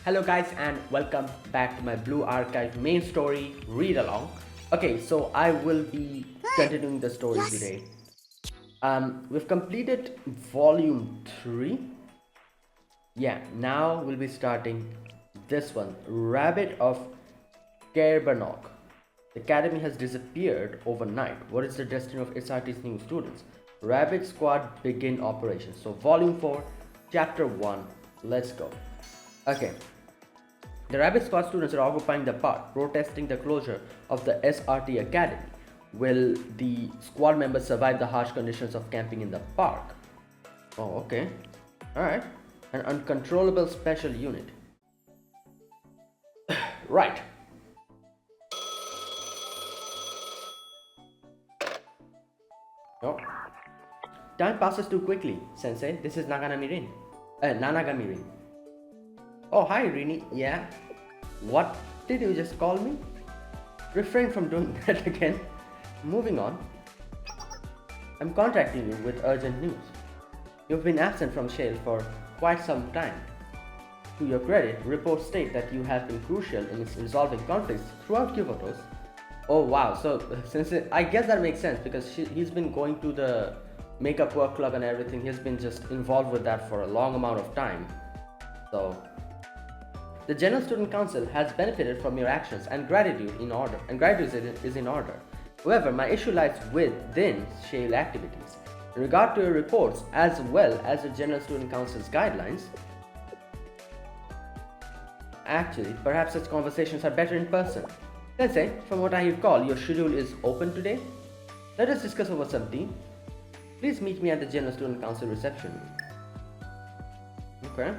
Hello guys and welcome back to my Blue Archive main story read along. Okay, so I will be continuing the story today. We've completed volume 3. Yeah, now we'll be starting this one, Rabbit of Caerbannog. The academy has disappeared overnight. What is the destiny of SRT's new students? Rabbit Squad begin operations. So volume 4, chapter 1. Let's go. Okay. The Rabbit Squad students are occupying the park, protesting the closure of the SRT Academy. Will the squad members survive the harsh conditions of camping in the park? Oh, okay. Alright. An uncontrollable special unit. Right. Oh. Time passes too quickly, Sensei. This is Nanagami-rin. Oh, hi, Rini. Yeah? What did you just call me? Refrain from doing that again. Moving on. I'm contacting you with urgent news. You've been absent from Shale for quite some time. To your credit, reports state that you have been crucial in resolving conflicts throughout Kivotos. Oh wow, so I guess that makes sense because he's been going to the makeup work club and everything. He's been just involved with that for a long amount of time. So the General Student Council has benefited from your actions and gratitude is in order. However, my issue lies within Shale activities. In regard to your reports as well as the General Student Council's guidelines, actually, perhaps such conversations are better in person. Sensei, from what I recall, your schedule is open today. Let us discuss over some tea. Please meet me at the General Student Council reception room. Okay.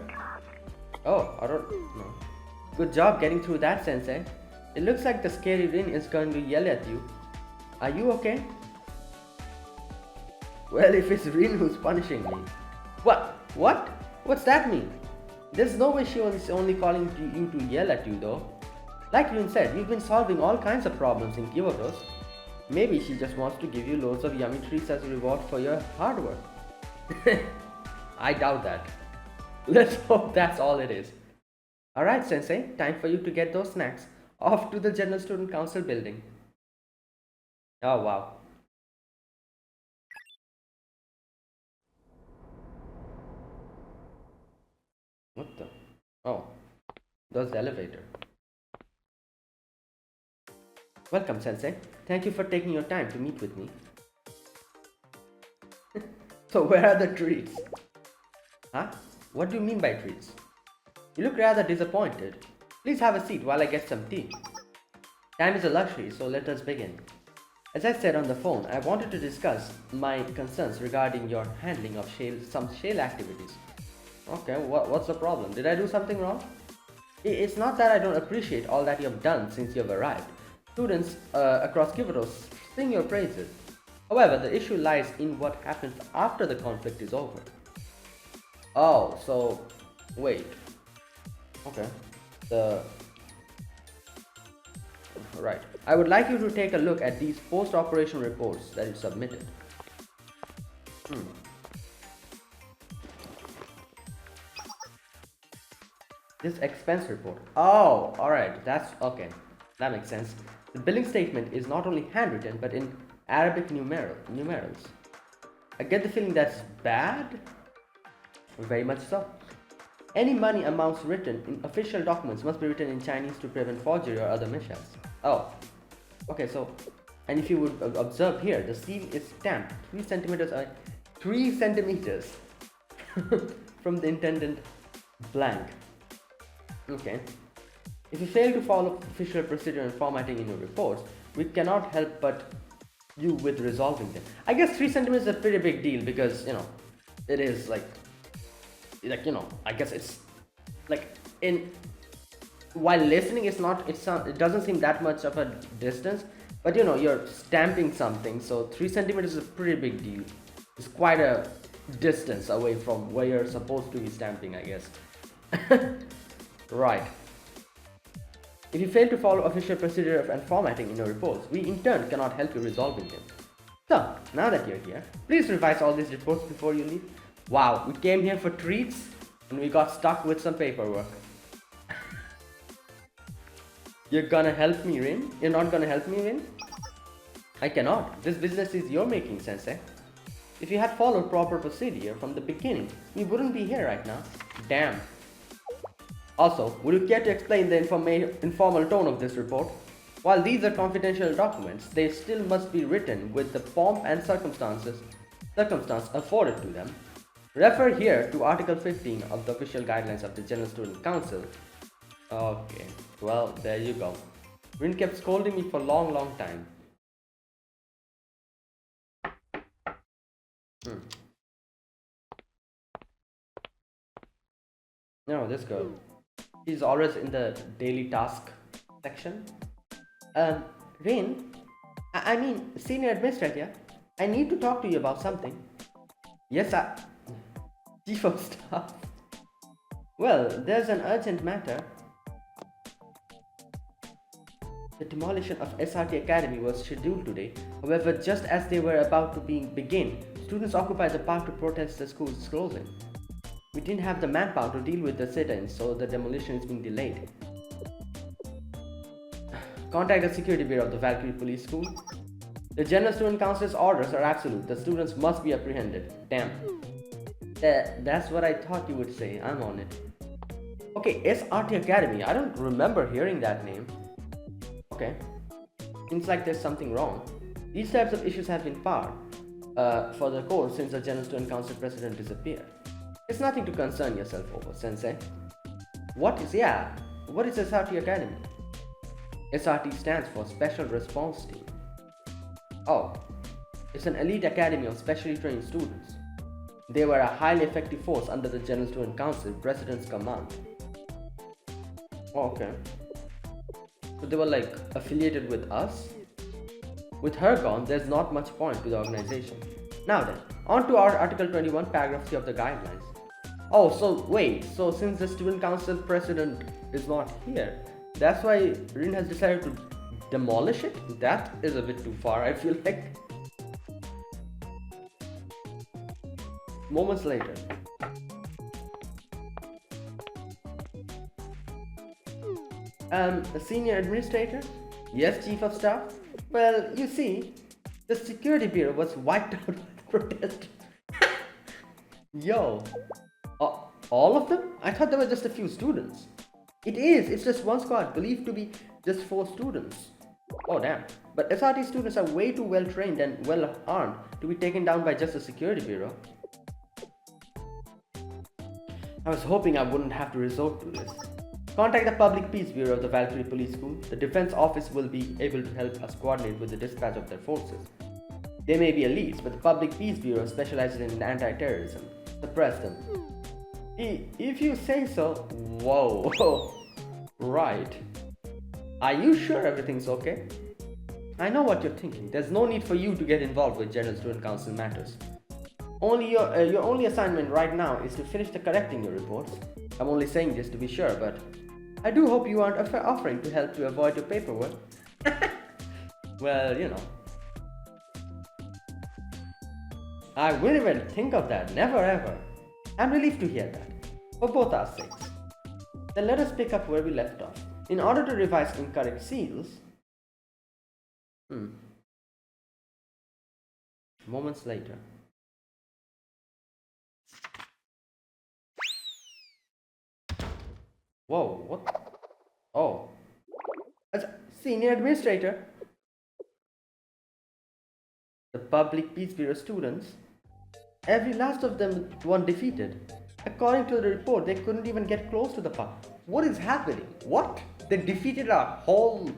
Oh, I don't know. Good job getting through that, Sensei. It looks like the scary Rin is going to yell at you. Are you okay? Well, if it's Rin who's punishing me. What? What? What's that mean? There's no way she was only calling you to yell at you though. Like Rin said, you've been solving all kinds of problems in Kivotos. Maybe she just wants to give you loads of yummy treats as a reward for your hard work. I doubt that. Let's hope that's all it is. Alright, Sensei, time for you to get those snacks. Off to the General Student Council building. Oh wow. What the? Oh, there's the elevator. Welcome, Sensei. Thank you for taking your time to meet with me. So where are the treats? Huh? What do you mean by treats? You look rather disappointed. Please have a seat while I get some tea. Time is a luxury, so let us begin. As I said on the phone, I wanted to discuss my concerns regarding your handling of some Shale activities. Okay, what's the problem? Did I do something wrong? It's not that I don't appreciate all that you have done since you have arrived. Students across Kivotos sing your praises. However, the issue lies in what happens after the conflict is over. Oh, so wait. Okay. Right. I would like you to take a look at these post-operation reports that you submitted. This expense report. Oh, alright. That's okay. That makes sense. The billing statement is not only handwritten but in Arabic numerals. I get the feeling that's bad. Very much so. Any money amounts written in official documents must be written in Chinese to prevent forgery or other mishaps. Oh, okay. So, and if you would observe here, the seal is stamped 3 centimeters from the intended blank. Okay. If you fail to follow official procedure and formatting in your reports, we cannot help but you with resolving them. I guess 3 centimeters is a pretty big deal because, it is like, I guess it's like while listening, it doesn't seem that much of a distance, but you're stamping something, so 3 centimeters is a pretty big deal. It's quite a distance away from where you're supposed to be stamping, I guess. Right. If you fail to follow official procedure and formatting in your reports, we in turn cannot help you resolving them. So, now that you're here, please revise all these reports before you leave. Wow, we came here for treats and we got stuck with some paperwork. You're gonna help me, Rin? You're not gonna help me, Rin? I cannot. This business is your making, Sensei. If you had followed proper procedure from the beginning, we wouldn't be here right now. Damn. Also, would you care to explain the informal tone of this report? While these are confidential documents, they still must be written with the pomp and circumstance afforded to them. Refer here to Article 15 of the official guidelines of the General Student Council. Okay, well, there you go. Rin kept scolding me for a long time. No, this girl. She's always in the daily task section. Rin, I mean, Senior Administrator, I need to talk to you about something. Yes, Chief of Staff. Well, there's an urgent matter. The demolition of SRT Academy was scheduled today. However, just as they were about to begin, students occupied the park to protest the school's closing. We didn't have the manpower to deal with the sit-ins, so the demolition is being delayed. Contact the Security Bureau of the Valkyrie Police School. The General Student Council's orders are absolute. The students must be apprehended. Damn. That's what I thought you would say. I'm on it. Okay, SRT Academy. I don't remember hearing that name. Okay. Seems like there's something wrong. These types of issues have been par for the course since the General Student Council president disappeared. It's nothing to concern yourself over, Sensei. What is SRT Academy? SRT stands for Special Response Team. Oh, it's an elite academy of specially trained students. They were a highly effective force under the General Student Council President's command. Oh, okay. So they were like affiliated with us? With her gone, there's not much point to the organization. Now then, on to our Article 21, Paragraph 3 of the guidelines. Oh, so wait, so since the Student Council President is not here, that's why Rin has decided to demolish it? That is a bit too far, I feel like. Moments later. The Senior Administrator? Yes, Chief of Staff? Well, you see, the Security Bureau was wiped out by the protest. Yo. All of them? I thought there were just a few students. It's just one squad, believed to be just 4 students. Oh damn. But SRT students are way too well trained and well armed to be taken down by just the Security Bureau. I was hoping I wouldn't have to resort to this. Contact the Public Peace Bureau of the Valkyrie Police School. The Defense Office will be able to help us coordinate with the dispatch of their forces. They may be elites, but the Public Peace Bureau specializes in anti-terrorism. Suppress them. If you say so. Whoa. Right. Are you sure everything's okay? I know what you're thinking. There's no need for you to get involved with General Student Council matters. Your only assignment right now is to finish correcting your reports. I'm only saying this to be sure, but I do hope you aren't offering to help to avoid your paperwork. Well, you know. I wouldn't even think of that. Never ever. I'm relieved to hear that. For both our sakes. Then let us pick up where we left off. In order to revise incorrect seals... Moments later. Whoa, what? Oh. As Senior Administrator. The Public Peace Bureau students. Every last of them were defeated. According to the report, they couldn't even get close to the park. What is happening? What? They defeated a whole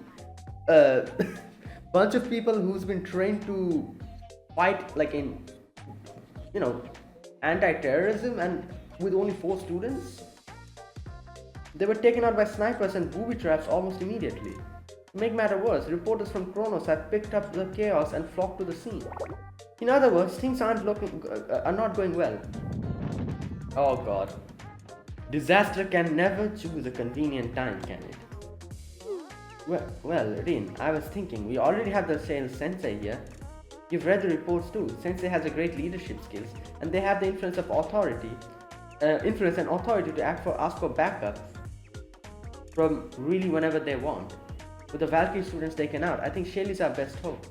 bunch of people who's been trained to fight like in, you know, anti-terrorism, and with only 4 students? They were taken out by snipers and booby traps almost immediately. To make matter worse, reporters from Kronos have picked up the chaos and flocked to the scene. In other words, things are not going well. Oh god. Disaster can never choose a convenient time, can it? Well, Rin, I was thinking, we already have the sales Sensei here. You've read the reports too. Sensei has a great leadership skills, and they have the influence and authority to ask for backup from really whenever they want. With the Valkyrie students taken out, I think Shelly's our best hope.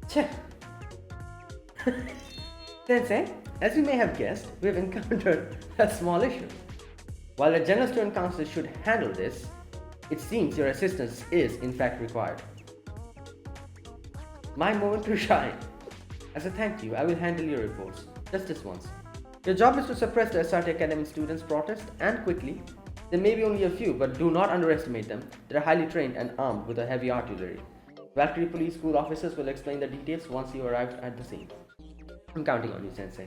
Tch. Sensei, as you may have guessed, we have encountered a small issue. While the General Student Council should handle this, it seems your assistance is in fact required. My moment to shine. As a thank you, I will handle your reports. Just this once. Your job is to suppress the SRT Academy students' protest, and quickly. There may be only a few, but do not underestimate them. They are highly trained and armed with a heavy artillery. Valkyrie Police School officers will explain the details once you arrive at the scene. I'm counting on you, Sensei.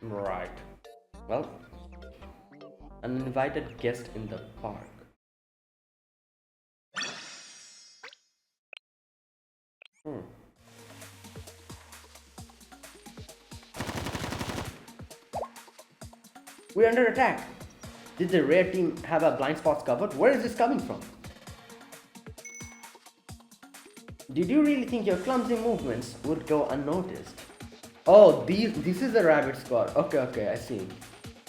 Right. Well, an uninvited guest in the park. We're under attack. Did the rare team have our blind spots covered? Where is this coming from? Did you really think your clumsy movements would go unnoticed? Oh, this is the rabbit squad. Okay, I see.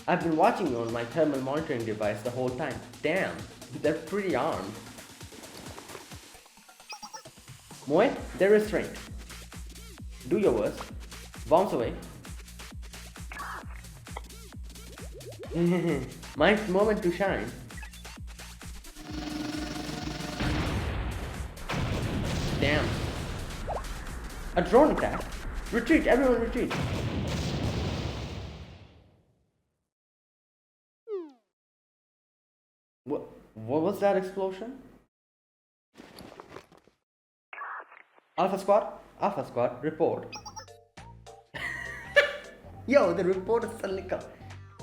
I've been watching you on my thermal monitoring device the whole time. Damn, they're pretty armed. Moe, they're restrained. Do your worst. Bounce away. My moment to shine. Damn. A drone attack. Retreat, everyone retreat. What was that explosion? Alpha Squad, report. Yo, the reporter suddenly come.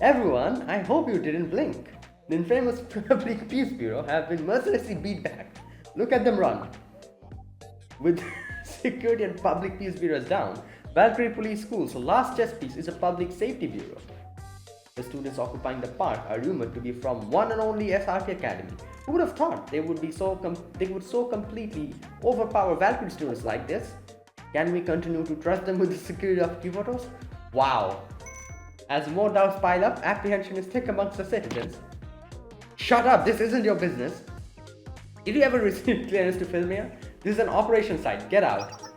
Everyone, I hope you didn't blink. The infamous Public Peace Bureau have been mercilessly beat back. Look at them run. With security and Public Peace Bureaus down, Valkyrie Police School's last chess piece is a Public Safety Bureau. The students occupying the park are rumored to be from one and only SRT Academy. Who would have thought they would so completely overpower Valkyrie students like this? Can we continue to trust them with the security of Kivotos? Wow. As more doubts pile up, apprehension is thick amongst the citizens. Shut up, this isn't your business. Did you ever receive clearance to film here? This is an operation site, get out.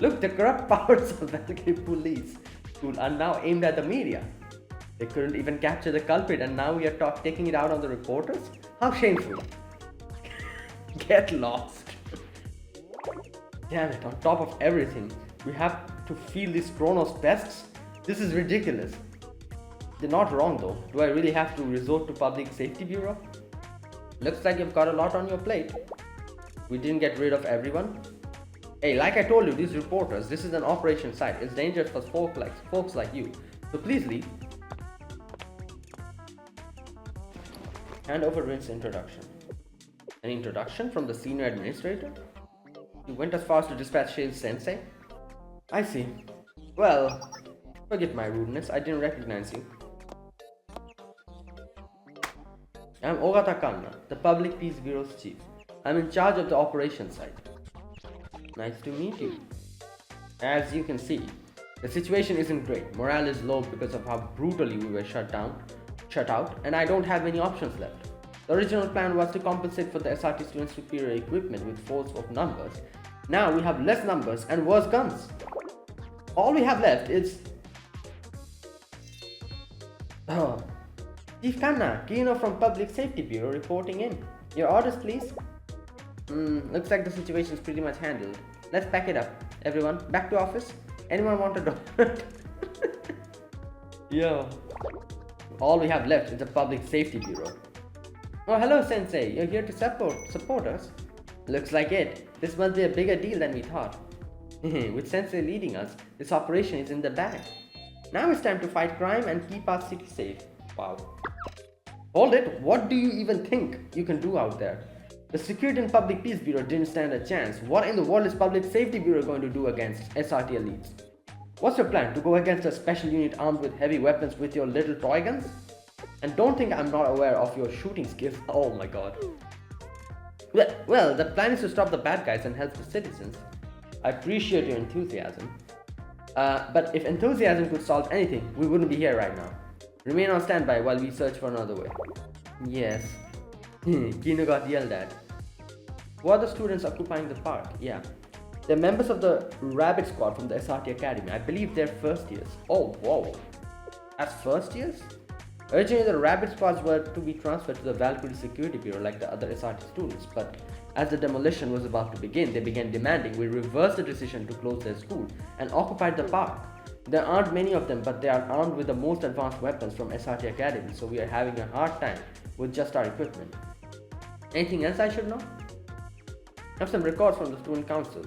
Look, the corrupt powers of Valkyrie Police School are now aimed at the media. They couldn't even capture the culprit and now we are taking it out on the reporters? How shameful. Get lost. Damn it, on top of everything, we have to feel these Kronos pests? This is ridiculous. They're not wrong though. Do I really have to resort to Public Safety Bureau? Looks like you've got a lot on your plate. We didn't get rid of everyone. Hey, like I told you, these reporters, this is an operation site. It's dangerous for folks like you. So please leave. Hand over Rin's introduction. An introduction from the senior administrator? You went as far as to dispatch Shale's sensei? I see. Well, forgive my rudeness, I didn't recognize you. I'm Ogata Kanna, the Public Peace Bureau's chief. I'm in charge of the operations site. Nice to meet you. As you can see, the situation isn't great. Morale is low because of how brutally we were shut out, and I don't have many options left. The original plan was to compensate for the SRT students' superior equipment with force of numbers. Now we have less numbers and worse guns. All we have left is... Oh. Chief Kanna, Kino from Public Safety Bureau reporting in. Your orders, please? Looks like the situation is pretty much handled. Let's pack it up. Everyone, back to office. Anyone want a donut? Yo. All we have left is the Public Safety Bureau. Oh, hello, Sensei. You're here to support us? Looks like it. This must be a bigger deal than we thought. With Sensei leading us, this operation is in the bag. Now it's time to fight crime and keep our city safe. Wow. Hold it. What do you even think you can do out there? The Security and Public Peace Bureau didn't stand a chance. What in the world is Public Safety Bureau going to do against SRT elites? What's your plan? To go against a special unit armed with heavy weapons with your little toy guns? And don't think I'm not aware of your shooting skills. Oh my god. Well, the plan is to stop the bad guys and help the citizens. I appreciate your enthusiasm. But if enthusiasm could solve anything, we wouldn't be here right now. Remain on standby while we search for another way. Yes. Kino got yelled at. Who are the students occupying the park? Yeah. They're members of the Rabbit Squad from the SRT Academy. I believe they're first years. Oh, whoa. As first years? Originally, the Rabbit Squads were to be transferred to the Valkyrie Security Bureau like the other SRT students, but as the demolition was about to begin, they began demanding we reverse the decision to close their school and occupy the park. There aren't many of them, but they are armed with the most advanced weapons from SRT Academy, so we are having a hard time with just our equipment. Anything else I should know? I have some records from the student council.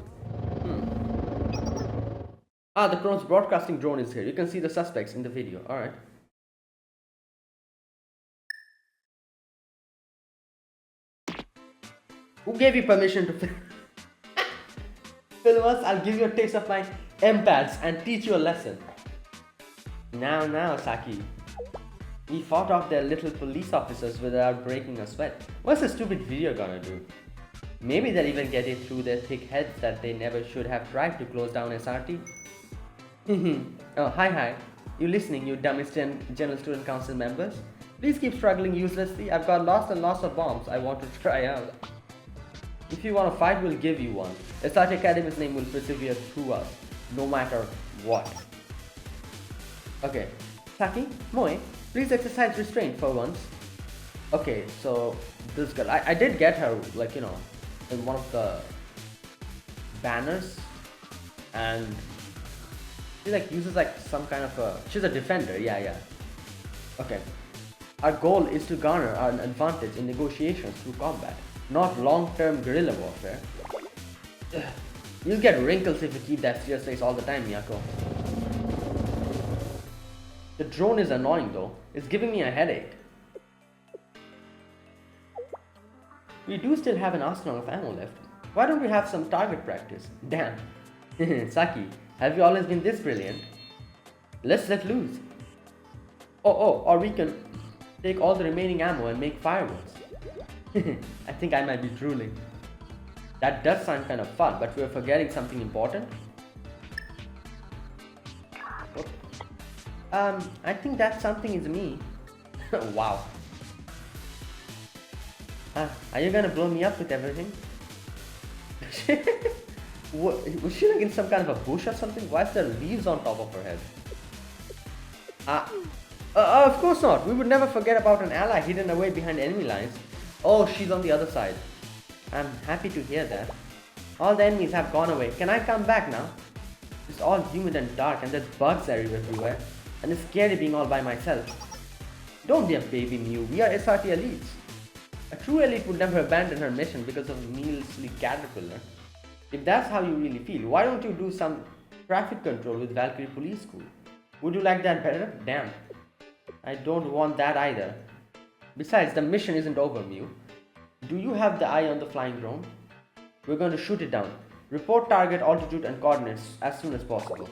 The Crone's broadcasting drone is here. You can see the suspects in the video. Alright. Who gave you permission to film? Film us? I'll give you a taste of my empads and teach you a lesson. Now, Saki. We fought off their little police officers without breaking a sweat. What's the stupid video gonna do? Maybe they'll even get it through their thick heads that they never should have tried to close down SRT. Oh, hi. You listening, you dumbest General Student Council members? Please keep struggling uselessly. I've got lots and lots of bombs I want to try out. If you want to fight, we'll give you one. SRT Academy's name will persevere through us, no matter what. Okay. Saki, Moe, please exercise restraint for once. Okay, so this girl, I did get her, like, you know, in one of the banners, and she like uses like some kind of a, she's a defender, yeah. Okay. Our goal is to garner an advantage in negotiations through combat, not long-term guerrilla warfare. You'll get wrinkles if you keep that serious face all the time, Miyako. The drone is annoying though. It's giving me a headache. We do still have an arsenal of ammo left. Why don't we have some target practice? Damn. Saki, have you always been this brilliant? Let's let loose. Or we can take all the remaining ammo and make fireworks. I think I might be drooling. That does sound kind of fun, but we're forgetting something important. I think that something is me. Wow. Are you gonna blow me up with everything? Was she like in some kind of a bush or something? Why is there leaves on top of her head? Of course not. We would never forget about an ally hidden away behind enemy lines. Oh, she's on the other side. I'm happy to hear that. All the enemies have gone away. Can I come back now? It's all humid and dark and there's bugs everywhere. And it's scary being all by myself. Don't be a baby, Mew. We are SRT elites. A true elite would never abandon her mission because of a measly caterpillar. If that's how you really feel, why don't you do some traffic control with Valkyrie Police School? Would you like that better? Damn. I don't want that either. Besides, the mission isn't over, Mew. Do you have the eye on the flying drone? We're going to shoot it down. Report target altitude and coordinates as soon as possible.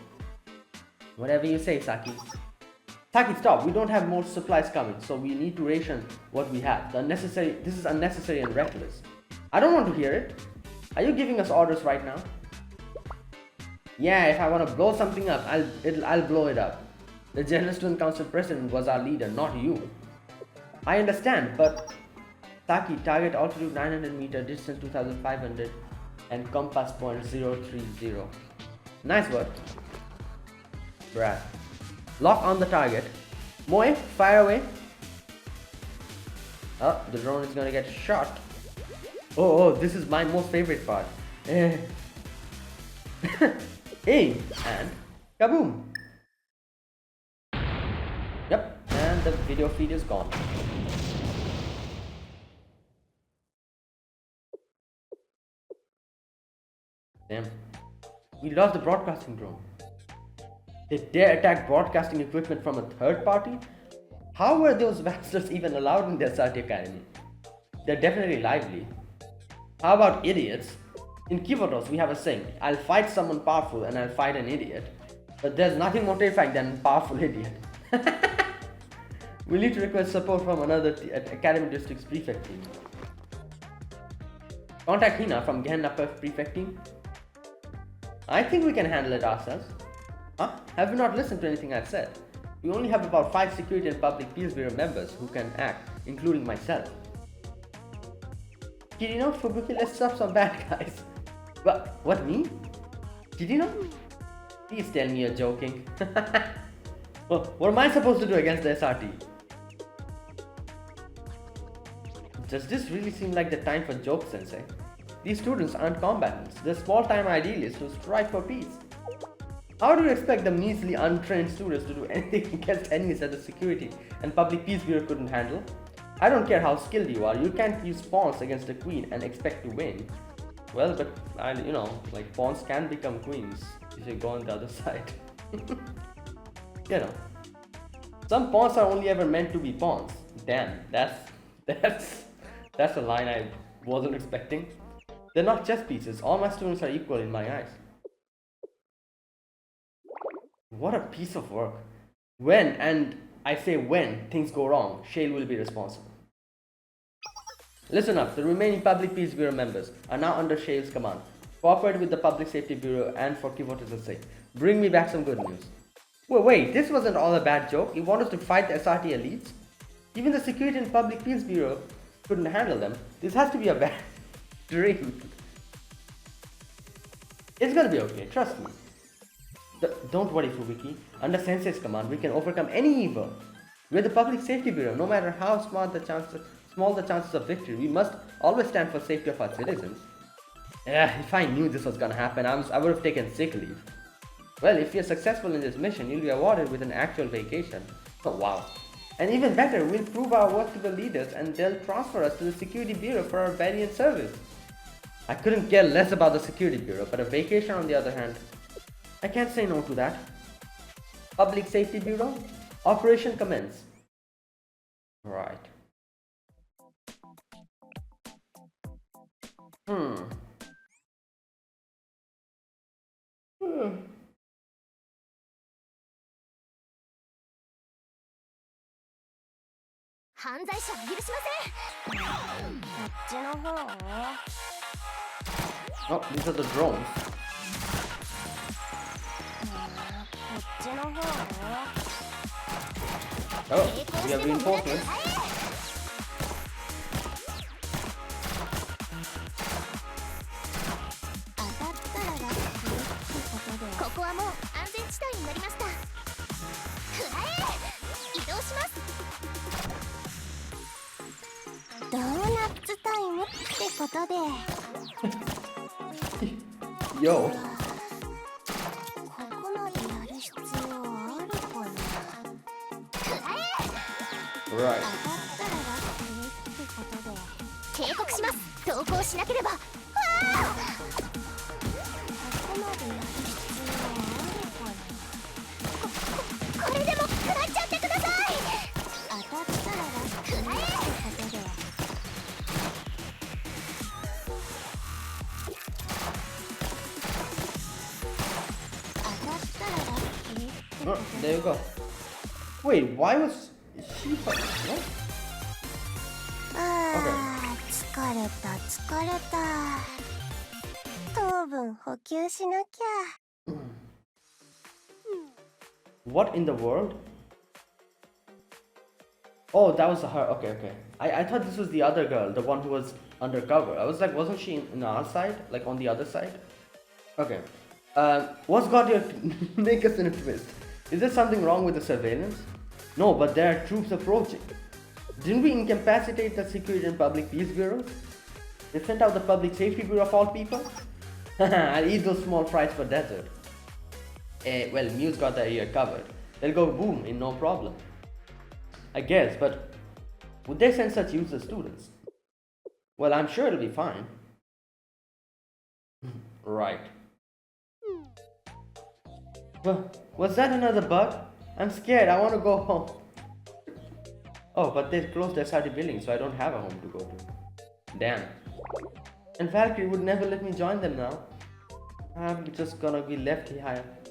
Whatever you say, Saki. Saki, stop. We don't have more supplies coming, so we need to ration what we have. This is unnecessary and reckless. I don't want to hear it. Are you giving us orders right now? Yeah, if I want to blow something up, I'll blow it up. The General Student Council President was our leader, not you. I understand, but Saki, target altitude 900 meter, distance 2500 and compass point 030. Nice work. Brad. Lock on the target. Moe, fire away. Oh, the drone is gonna get shot. Oh, this is my most favorite part. Aim and kaboom. Yep, and the video feed is gone. Damn. We lost the broadcasting drone. They dare attack broadcasting equipment from a third party? How were those bastards even allowed in the SRT Academy? They're definitely lively. How about idiots? In Kivotos, we have a saying, I'll fight someone powerful and I'll fight an idiot. But there's nothing more terrifying than a powerful idiot. We need to request support from another Academy District's prefect team. Contact Hina from Gehenna prefect team. I think we can handle it ourselves. Huh? Have you not listened to anything I've said? We only have about 5 security and public peace bureau members who can act, including myself. Did you know, Fubuki, let's stop some bad guys. What, me? Did you know? Please tell me you're joking. Well, what am I supposed to do against the SRT? Does this really seem like the time for jokes, Sensei? These students aren't combatants. They're small-time idealists who strive for peace. How do you expect the measly, untrained students to do anything against enemies that the security and public peace bureau couldn't handle? I don't care how skilled you are, you can't use pawns against a queen and expect to win. Well, but like pawns can become queens if you go on the other side. You know, some pawns are only ever meant to be pawns. Damn, that's a line I wasn't expecting. They're not chess pieces. All my students are equal in my eyes. What a piece of work. When, and I say when, things go wrong, Shale will be responsible. Listen up, the remaining Public Peace Bureau members are now under Shale's command. Cooperate with the Public Safety Bureau and for Kivota's sake. Bring me back some good news. Wait, this wasn't all a bad joke. You want us to fight the SRT elites? Even the Security and Public Peace Bureau couldn't handle them. This has to be a bad dream. It's gonna be okay, trust me. Don't worry, Fubuki. Under Sensei's command, we can overcome any evil. We're the Public Safety Bureau. No matter how small the chances of victory, we must always stand for safety of our citizens. If I knew this was gonna happen, I would have taken sick leave. Well, if you're successful in this mission, you'll be awarded with an actual vacation. Oh, wow. And even better, we'll prove our worth to the leaders and they'll transfer us to the Security Bureau for our valiant service. I couldn't care less about the Security Bureau, but a vacation on the other hand, I can't say no to that. Public Safety Bureau, Operation commence. Right. Hmm. 犯罪者は許しません。こっちの方？ Oh, these are the drones. こっちの方？ Oh, we have reinforcements. 当たったらラッキーってことで。ここはもう安全地帯になりました。くらえ！移動します。 ドーナツタイムってことで Yo. ここまでやる必要あるかな。当たったら Right. ラッキーってことで警告します。投降しなければ。わあ！ここまでやる必要あるかな。これでも食らっちゃってください。当たったらラッキーってことで。 Oh, there you go. Wait, why was she? What? 疲れた疲れた。糖分補給しなきゃ。What in the world? Oh, that was her. Okay, okay. I thought this was the other girl, the one who was undercover. I was like, wasn't she in our side, like on the other side? Okay. What's got your make us in a twist? Is there something wrong with the surveillance? No, but there are troops approaching. Didn't we incapacitate the Security and Public Peace Bureau? They sent out the Public Safety Bureau of all people? I'll eat those small fries for dessert. Well, Mew's got their ear covered. They'll go boom in no problem. I guess, but would they send such useless students? Well, I'm sure it'll be fine. Right. Well, was that another bug? I'm scared, I want to go home. Oh, but they closed the SRT building, so I don't have a home to go to. Damn. And Valkyrie would never let me join them now. I'm just gonna be left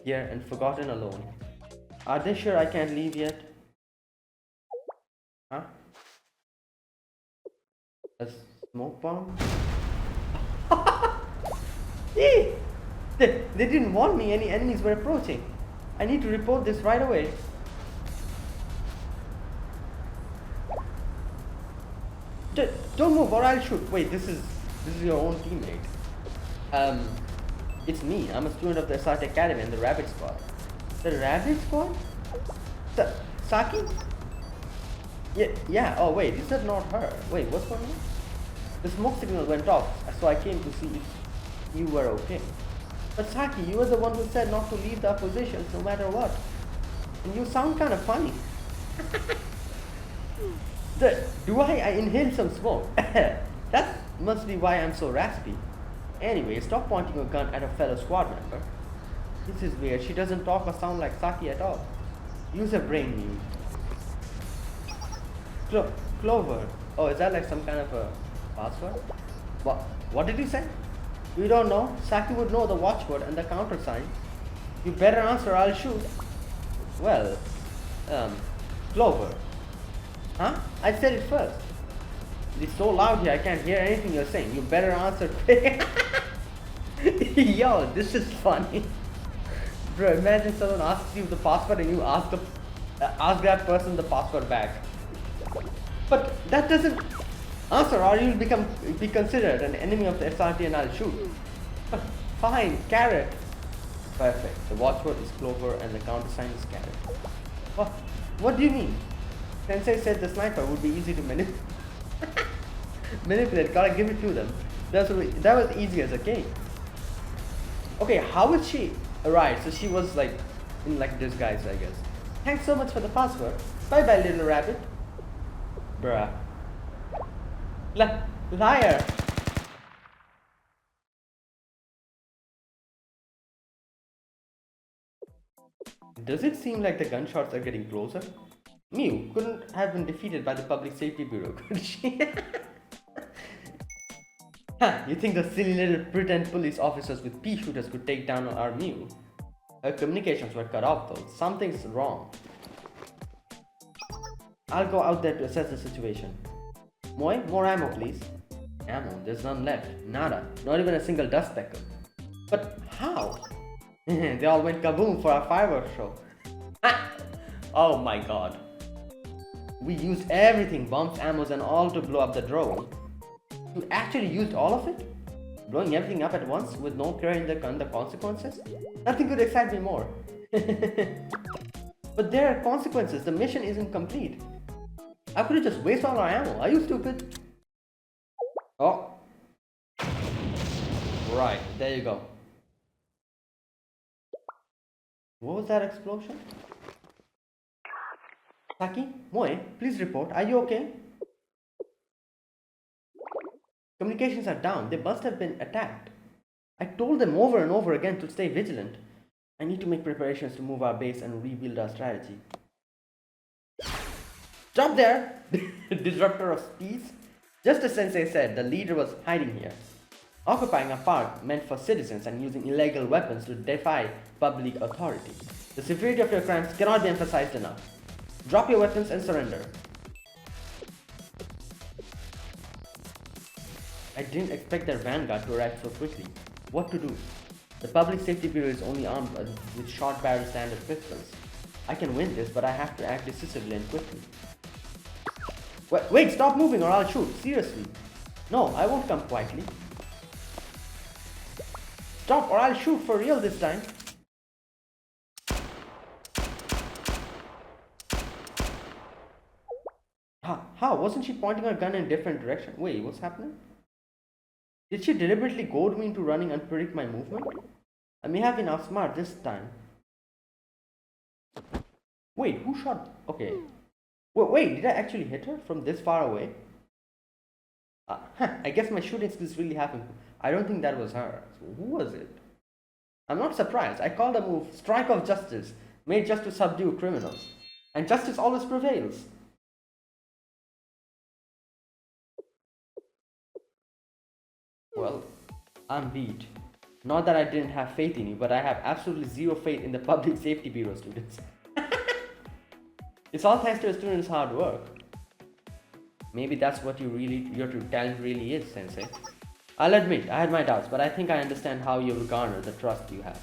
here and forgotten alone. Are they sure I can't leave yet? Huh? A smoke bomb? They didn't warn me any enemies were approaching. I need to report this right away. Don't move or I'll shoot. Wait, this is This is your own teammate. Um, it's me. I'm a student of the SRT Academy and the Rabbit Squad. The Rabbit Squad? Saki? Yeah. Oh wait, is that not her? Wait, what's going on? The smoke signal went off, so I came to see if you were okay. But Saki, you were the one who said not to leave the positions no matter what. And you sound kind of funny. Do I inhaled some smoke? That must be why I'm so raspy. Anyway, stop pointing a gun at a fellow squad member. This is weird. She doesn't talk or sound like Saki at all. Use her brain, you. Clover. Oh, is that like some kind of a password? What did you say? You don't know? Saki would know the watchword and the countersign. You better answer or I'll shoot. Well, Clover. Huh? I said it first. It's so loud here I can't hear anything you're saying. You better answer quick. Yo, this is funny. Bro, imagine someone asks you the password and you ask that person the password back. But that doesn't answer or you'll be considered an enemy of the SRT and I'll shoot. Fine, carrot. Perfect. The watchword is Clover and the countersign is carrot. What do you mean? Sensei said the sniper would be easy to manipulate. Gotta give it to them. That was easy as a game. Okay, how is she? Right, so she was like in like disguise, I guess. Thanks so much for the password. Bye bye, little rabbit. Bruh. Liar. Does it seem like the gunshots are getting closer? Mew couldn't have been defeated by the Public Safety Bureau, could she? Huh, you think the silly little pretend police officers with pea shooters could take down our Mew? Her communications were cut off though. Something's wrong. I'll go out there to assess the situation. Moy, more ammo please. Ammo? There's none left. Nada. Not even a single dust speckle. But how? They all went kaboom for our fireworks show. Oh my god. We used everything, bombs, ammos and all to blow up the drone. You actually used all of it? Blowing everything up at once with no care in the consequences? Nothing could excite me more. But there are consequences. The mission isn't complete. I could have just wasted all our ammo. Are you stupid? Oh. Right, there you go. What was that explosion? Saki, Moe, please report. Are you okay? Communications are down. They must have been attacked. I told them over and over again to stay vigilant. I need to make preparations to move our base and rebuild our strategy. Stop there! Disruptor of peace. Just as Sensei said, the leader was hiding here. Occupying a park meant for citizens and using illegal weapons to defy public authority. The severity of your crimes cannot be emphasized enough. Drop your weapons and surrender. I didn't expect their vanguard to arrive so quickly. What to do? The Public Safety Bureau is only armed with short barrel standard pistols. I can win this, but I have to act decisively and quickly. Wait, stop moving or I'll shoot. Seriously. No, I won't come quietly. Stop or I'll shoot for real this time. How? Wasn't she pointing her gun in a different direction? Wait, what's happening? Did she deliberately goad me into running and predict my movement? I may have been outsmart this time. Wait, who shot? Okay. Wait, did I actually hit her from this far away? I guess my shooting skills really happened. I don't think that was her. So who was it? I'm not surprised. I called the move strike of justice, made just to subdue criminals. And justice always prevails. Well, I'm beat. Not that I didn't have faith in you, but I have absolutely zero faith in the Public Safety Bureau students. It's all thanks to a student's hard work. Maybe that's what your true talent really is, Sensei. I'll admit, I had my doubts, but I think I understand how you will garner the trust you have.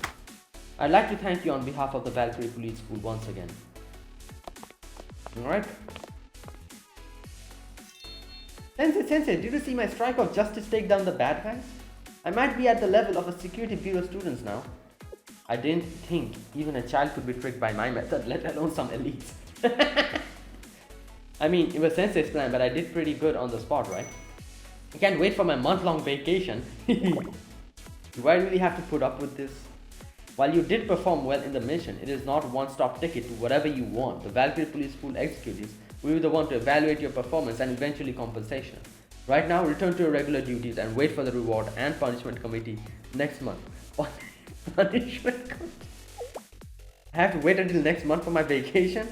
I'd like to thank you on behalf of the Valkyrie Police School once again. Alright? Sensei, did you see my strike of justice take down the bad guys? I might be at the level of a security bureau students now. I didn't think even a child could be tricked by my method, let alone some elites. I mean, it was Sensei's plan, but I did pretty good on the spot, right? I can't wait for my month-long vacation. Do I really have to put up with this? While you did perform well in the mission, it is not one-stop ticket to whatever you want. The Valkyrie Police School executives will be the one to evaluate your performance and eventually compensation. Right now, return to your regular duties and wait for the reward and punishment committee next month. Punishment committee? I have to wait until next month for my vacation?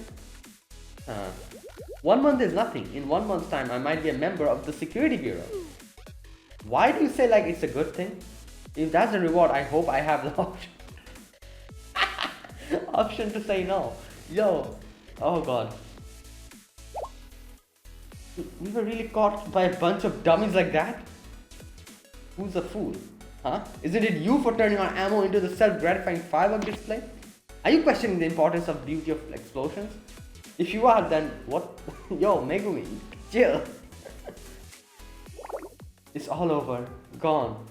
1 month is nothing. In 1 month's time, I might be a member of the security bureau. Why do you say like it's a good thing? If that's the reward, I hope I have the option. Option to say no. Yo. Oh god. We were really caught by a bunch of dummies like that? Who's a fool? Huh? Isn't it you for turning our ammo into the self-gratifying firework display? Are you questioning the importance of beauty of explosions? If you are, then what? Yo, Megumi, chill. It's all over. Gone.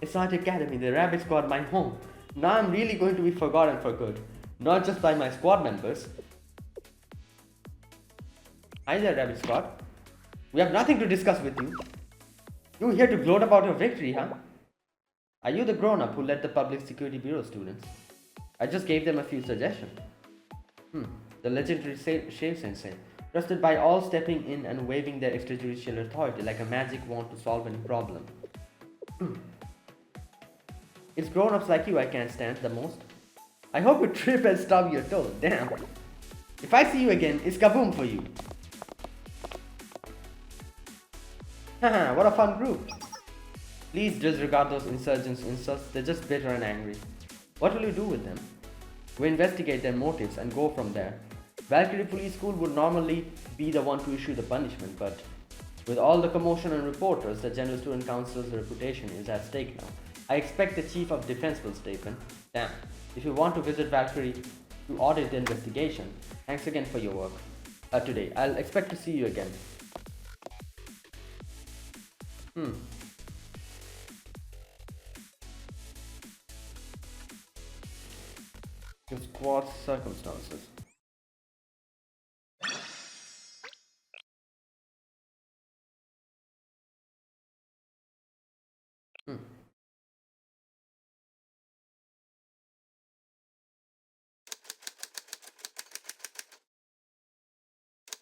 It's not Academy, the Rabbit Squad, my home. Now I'm really going to be forgotten for good. Not just by my squad members. Hi there, Rabbit Squad. We have nothing to discuss with you. You here to gloat about your victory, huh? Are you the grown-up who led the Public Security Bureau students? I just gave them a few suggestions. The legendary Shave Sensei, trusted by all, stepping in and waving their extrajudicial authority like a magic wand to solve any problem. It's grown-ups like you I can't stand the most. I hope you trip and stub your toe, damn. If I see you again, it's kaboom for you. Haha, what a fun group. Please disregard those insurgents' insults, they're just bitter and angry. What will you do with them? We investigate their motives and go from there. Valkyrie Police School would normally be the one to issue the punishment, but with all the commotion and reporters, the General Student Council's reputation is at stake now. I expect the Chief of Defense will step in. Damn. If you want to visit Valkyrie to audit the investigation, thanks again for your work today. I'll expect to see you again. Your squad's circumstances.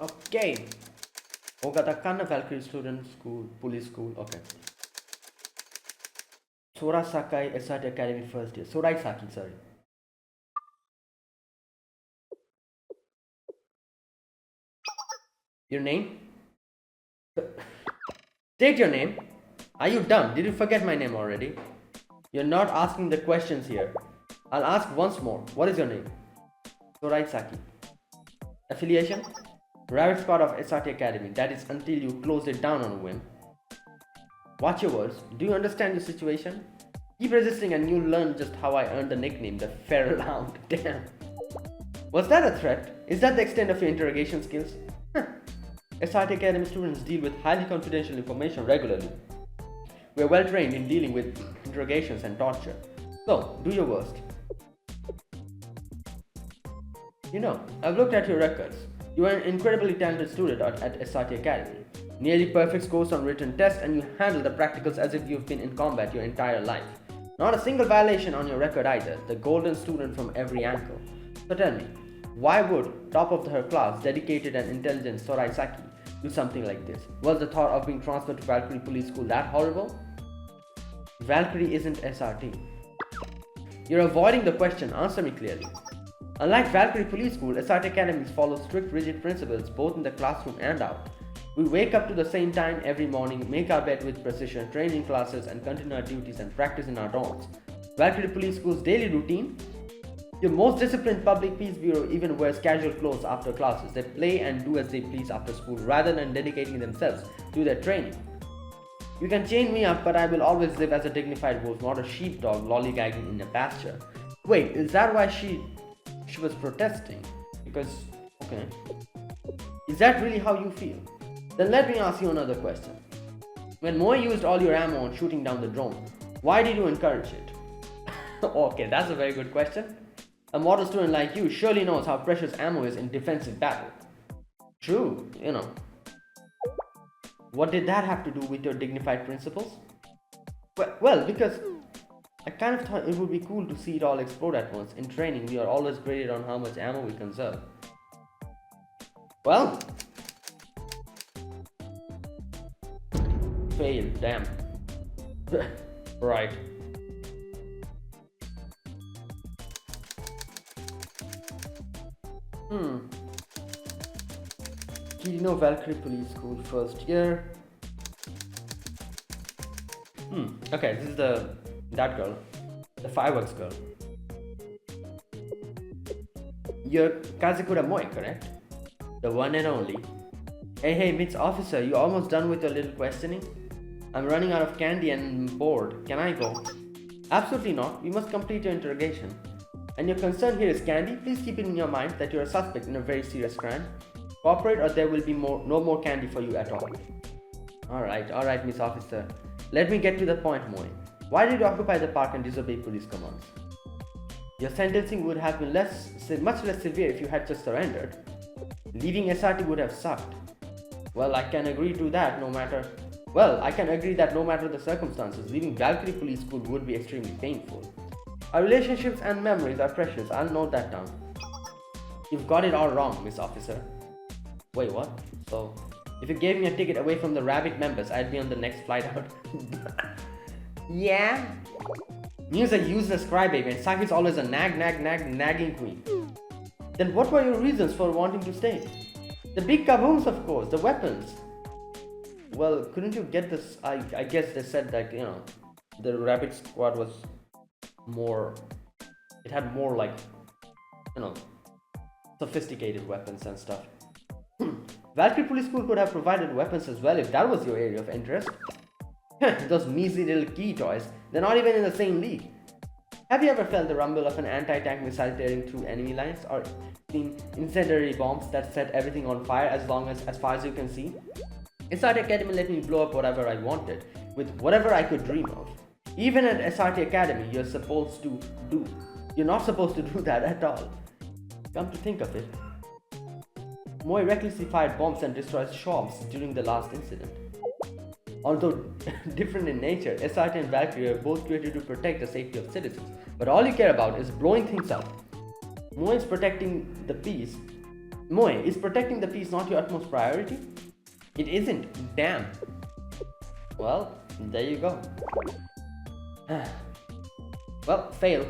Okay. Ogatakanna Valkyrie Student School, Police School. Okay. Sorasakai SRT Academy first year. Soraisaki, sorry. Your name? State your name. Are you dumb? Did you forget my name already? You're not asking the questions here. I'll ask once more. What is your name? Soraisaki. Affiliation? Rabbit Squad of SRT Academy. That is until you closed it down on a whim. Watch your words. Do you understand your situation? Keep resisting and you'll learn just how I earned the nickname the Feral Hound. Damn. Was that a threat? Is that the extent of your interrogation skills? SRT Academy students deal with highly confidential information regularly. We are well trained in dealing with interrogations and torture. So, do your worst. You know, I've looked at your records. You are an incredibly talented student at SRT Academy. Nearly perfect scores on written tests, and you handle the practicals as if you've been in combat your entire life. Not a single violation on your record either. The golden student from every angle. So tell me, why would top of her class, dedicated and intelligent Soraisaki do something like this? Was the thought of being transferred to Valkyrie Police School that horrible? Valkyrie isn't SRT. You're avoiding the question, answer me clearly. Unlike Valkyrie Police School, SRT academies follow strict, rigid principles both in the classroom and out. We wake up to the same time every morning, make our bed with precision, train in classes, and continue our duties and practice in our dorms. Valkyrie Police School's daily routine? Your most disciplined public peace bureau even wears casual clothes after classes. They play and do as they please after school rather than dedicating themselves to their training. You can chain me up, but I will always live as a dignified wolf, not a sheepdog lollygagging in a pasture. Wait, is that why she was protesting? Because, okay. Is that really how you feel? Then let me ask you another question. When Moe used all your ammo on shooting down the drone, why did you encourage it? Okay, that's a very good question. A model student like you surely knows how precious ammo is in defensive battle. True, you know. What did that have to do with your dignified principles? Well, because I kind of thought it would be cool to see it all explode at once. In training, we are always graded on how much ammo we conserve. Well, fail, damn. Right. Kirino Valkyrie Police School, first year. Okay, this is that girl, the fireworks girl. You're Kazakura Moe, correct? The one and only. Hey, Miss Officer, you almost done with your little questioning? I'm running out of candy and bored. Can I go? Absolutely not. We must complete your interrogation. And your concern here is candy? Please keep it in your mind that you're a suspect in a very serious crime. Cooperate or there will be no more candy for you at all. Alright, Miss Officer. Let me get to the point, Moe. Why did you occupy the park and disobey police commands? Your sentencing would have been much less severe if you had just surrendered. Leaving SRT would have sucked. Well, I can agree that no matter the circumstances, leaving Valkyrie Police School would be extremely painful. Our relationships and memories are precious. I'll note that down. You've got it all wrong, Miss Officer. Wait, what? So, if you gave me a ticket away from the rabbit members, I'd be on the next flight out. Yeah? Miu's a useless crybaby and Saki's always a nagging queen. Then what were your reasons for wanting to stay? The big kabooms, of course, the weapons. Well, couldn't you get this? I guess they said that, the rabbit squad was more, it had more like, sophisticated weapons and stuff. Valkyrie Police School could have provided weapons as well if that was your area of interest. Those measly little key toys, they're not even in the same league. Have you ever felt the rumble of an anti-tank missile tearing through enemy lines, or seen incendiary bombs that set everything on fire as far as you can see? SRT Academy let me blow up whatever I wanted, with whatever I could dream of. Even at SRT Academy, you're not supposed to do that at all. Come to think of it, Moe recklessly fired bombs and destroyed shops during the last incident. Although different in nature, SRT and Valkyrie are both created to protect the safety of citizens, but all you care about is blowing things up. Moe is protecting the peace not your utmost priority? It isn't, damn. Well, there you go. Well, fail.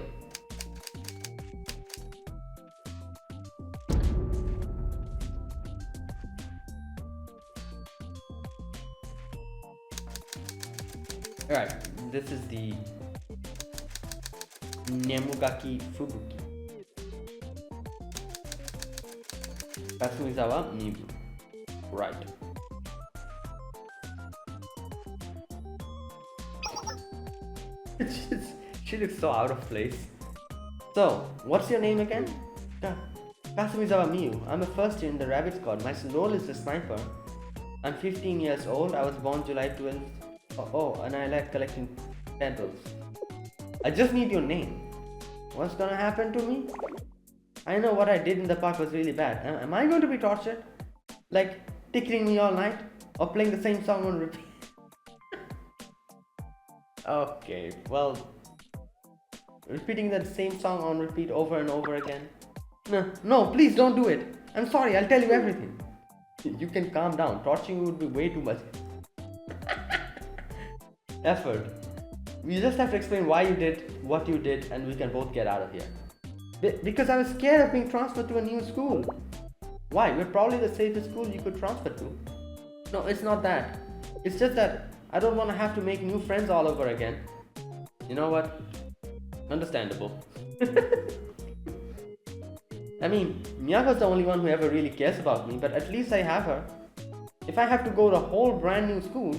Alright, this is the Nemugaki Fubuki. Katsumizawa Mibu. Right. She looks so out of place. So, what's your name again? Kasumizawa Miyu. I'm a first year in the rabbit squad. My role is the sniper. I'm 15 years old. I was born July 12th. Oh, and I like collecting pebbles. I just need your name. What's gonna happen to me? I know what I did in the park was really bad. Am I going to be tortured? Like tickling me all night? Or playing the same song on repeat? Okay, well, repeating that same song on repeat over and over again. No, please don't do it. I'm sorry, I'll tell you everything. You can calm down. Torturing you would be way too much effort. We just have to explain why you did what you did and we can both get out of here. Because I was scared of being transferred to a new school. Why? We're probably the safest school you could transfer to. No, it's not that. It's just that I don't want to have to make new friends all over again. You know what? Understandable. I mean, Miyako's the only one who ever really cares about me, but at least I have her. If I have to go to a whole brand new school,